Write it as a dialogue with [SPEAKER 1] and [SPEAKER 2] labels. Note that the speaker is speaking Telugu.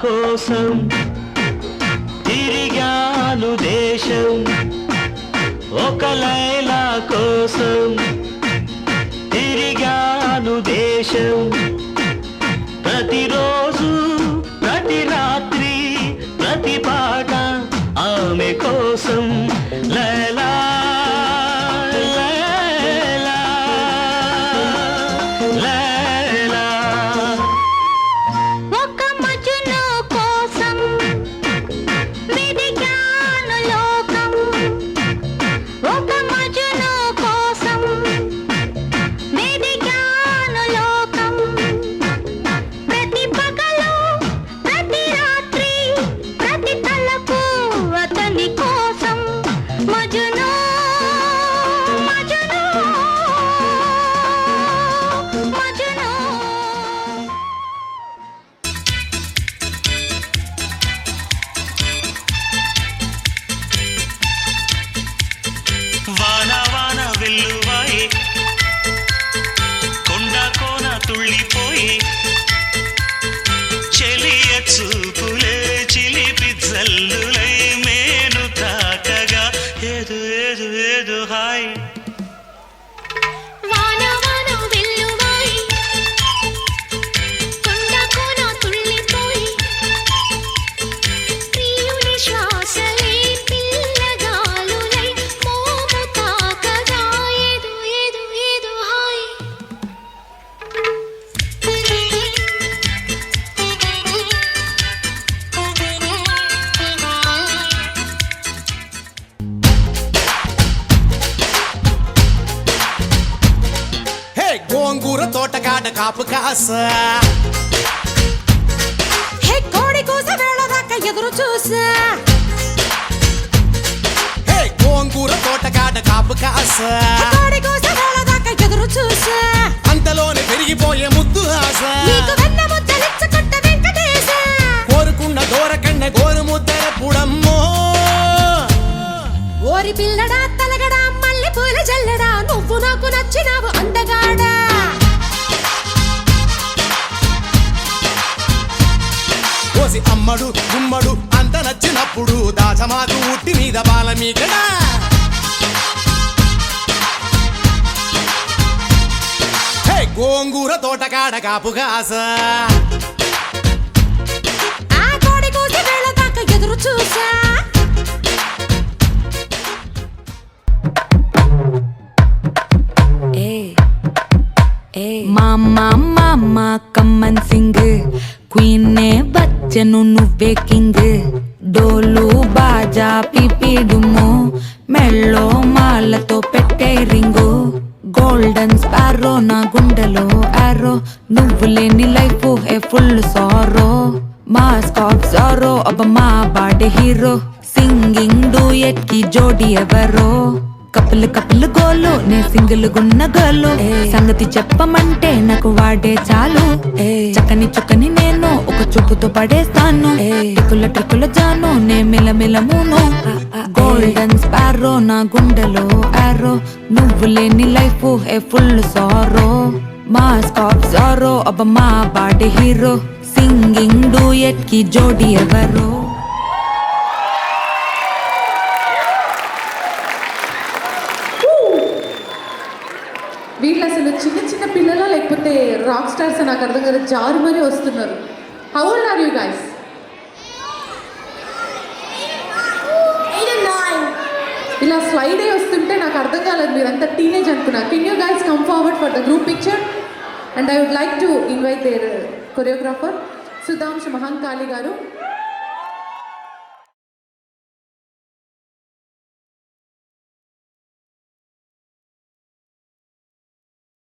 [SPEAKER 1] కోసం తిరిగాను దేశం, ఒక లైలా కోసం తిరిగాను దేశం. ప్రతిరోజు ప్రతి రాత్రి ప్రతి పాట ఆమె కోసం. లైలా లైలా లైలా.
[SPEAKER 2] ఒక మజును కోసం వెదికాను లోకం, ఒక మజును కోసం వెదికాను లోకం. ప్రతి పగలు ప్రతి రాత్రి ప్రతి తలపు అతని కోసం. మజును మజును మజును.
[SPEAKER 1] వాన వాన వెల్లువాయి, కొండ కోన తుళ్ళిపోయి, చెలియ చూపులే చిలిపి జల్లులై మేను తాకగా ఏదు ఏదు ఏదు హాయ్.
[SPEAKER 2] వాన వాన వెల్లువాయి, కొండ కోన తుళ్ళిపోయి, ప్రియుని శ్వాసలే పిల్లగాలులై మోము తాకగా ఏదు ఏదు ఏదు హాయ్.
[SPEAKER 3] హే గోంగూర తోటకాడ కాపు కాస,
[SPEAKER 4] హే కోడి కూస వేళ దాకా ఎదురు చూసా.
[SPEAKER 3] హే గోంగూర తోటకాడ కాపు కాస,
[SPEAKER 4] కోడి కూస వేళ దాకా ఎదురు చూసా.
[SPEAKER 3] అంతలోనే పెరిగిపోయే ముద్దు ఆశ.
[SPEAKER 4] నీకు వెన్న ముద్దలిచ్చుకుంట వెంకటేశ.
[SPEAKER 3] కోరుకున్న దూరకన్న గోరు ముద్దల పుడమ్మో.
[SPEAKER 4] ఓరి పిల్లడా తలగడా మల్లె పూల జల్లడా, నువ్వు నాకు నచ్చినావు అందగాడా.
[SPEAKER 3] కోసి అమ్మడు గుమ్మడు అంత నచ్చినప్పుడు దాచమాకు ఉట్టి మీద బాల మీకడా. హే గోంగూర తోటకాడ కాపు కాస,
[SPEAKER 4] ఆ కోడి కూస వేళ దాకా ఎదురు చూసా.
[SPEAKER 5] మామా మామా కమ్మన్ సింగ్, క్వీన్నే బచ్చను నువ్వే కింగ్. డోలు బాజా పిపిడుము, మెళ్ళో మాలతో పెట్టే రింగు. గోల్డెన్ స్పారో నా గుండెలో ఆరో, నువ్వు లేని life A full sorrow. Mask of sorrow అబ్బ మా బాడీ హీరో, సింగింగ్ డూయట్ కి జోడి ఎవరో. కప్పులు కప్పులు గోలు నే సింగిల్ గున్న గోలు, సంగతి చెప్పమంటే నాకు వాడే చాలు. చక్కని చుక్కని నేను ఒక చూపుతో పడేస్తాను, ట్రిక్కుల ట్రిక్కుల జాను నే మిలమిల మూను. గోల్డెన్ స్పారో నా గుండెలో ఆరో, నువ్వు లేని life A full sorrow. Mask of sorrow అబ్బ మా బాడీ హీరో, సింగింగ్ డూయట్ కి జోడి ఎవరో.
[SPEAKER 6] వీళ్ళు అసలు చిన్న చిన్న పిల్లలా లేకపోతే రాక్ స్టార్స్ నాకు అర్థం కదా, జారు మరీ వస్తున్నారు. How old are you guys? ఇలా స్లైడ్ అయ్యి వస్తుంటే నాకు అర్థం కాలేదు, మీరు అంతా టీనేజ్ అనుకున్నా. Can you guys come forward for the group picture? And I would like to invite their choreographer Sudhanshu Mahankali గారు.